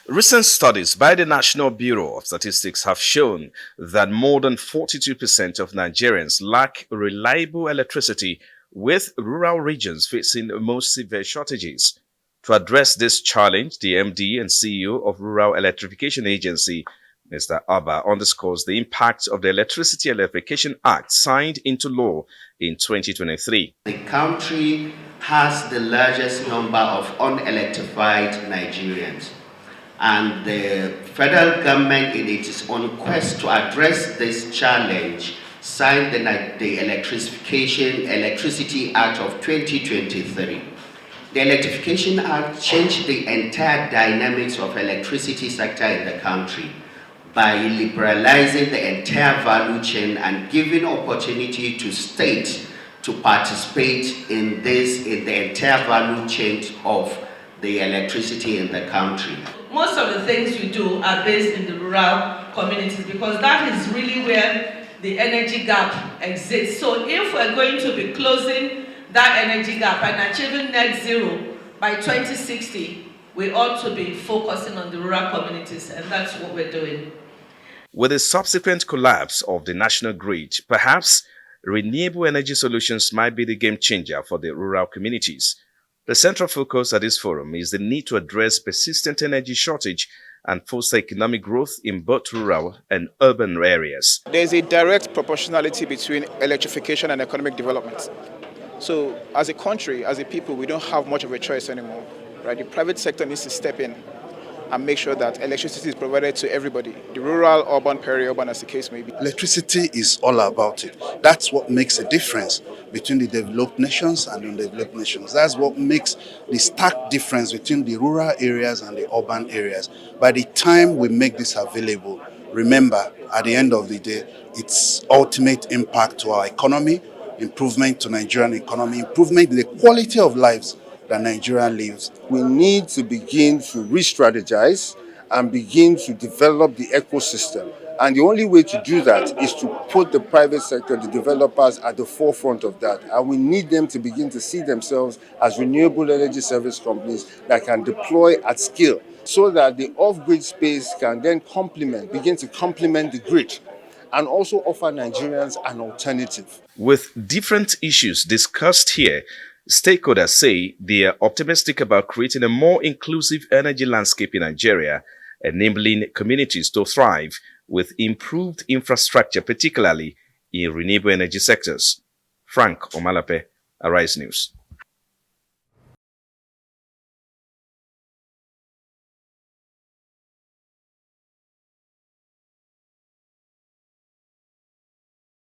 Recent studies by the National Bureau of Statistics have shown that more than 42% of Nigerians lack reliable electricity, with rural regions facing most severe shortages. To address this challenge, the MD and CEO of Rural Electrification Agency, Mr. Abba, underscores the impact of the Electricity Electrification Act signed into law in 2023. The country has the largest number of unelectrified Nigerians, and the federal government, in its own quest to address this challenge, signed the Electricity Act of 2023. The Electrification Act changed the entire dynamics of electricity sector in the country by liberalizing the entire value chain and giving opportunity to states to participate in the entire value chain of the electricity in the country. Most of the things we do are based in the rural communities because that is really where the energy gap exists. So if we're going to be closing that energy gap and achieving net zero by 2060, we ought to be focusing on the rural communities, and that's what we're doing. With the subsequent collapse of the national grid, perhaps renewable energy solutions might be the game changer for the rural communities. The central focus at this forum is the need to address persistent energy shortage and foster economic growth in both rural and urban areas. There's a direct proportionality between electrification and economic development. So as a country, as a people, we don't have much of a choice anymore, right? The private sector needs to step in and make sure that electricity is provided to everybody, the rural, urban, peri-urban, as the case may be. Electricity is all about it. That's what makes a difference between the developed nations and undeveloped nations. That's what makes the stark difference between the rural areas and the urban areas. By the time we make this available, remember, at the end of the day, its ultimate impact to our economy, improvement to Nigerian economy, improvement in the quality of lives that Nigeria lives. We need to begin to re-strategize and begin to develop the ecosystem. And the only way to do that is to put the private sector, the developers, at the forefront of that. And we need them to begin to see themselves as renewable energy service companies that can deploy at scale so that the off-grid space can then begin to complement the grid, and also offer Nigerians an alternative. With different issues discussed here, stakeholders say they are optimistic about creating a more inclusive energy landscape in Nigeria, enabling communities to thrive with improved infrastructure, particularly in renewable energy sectors. Frank Omalape, Arise News.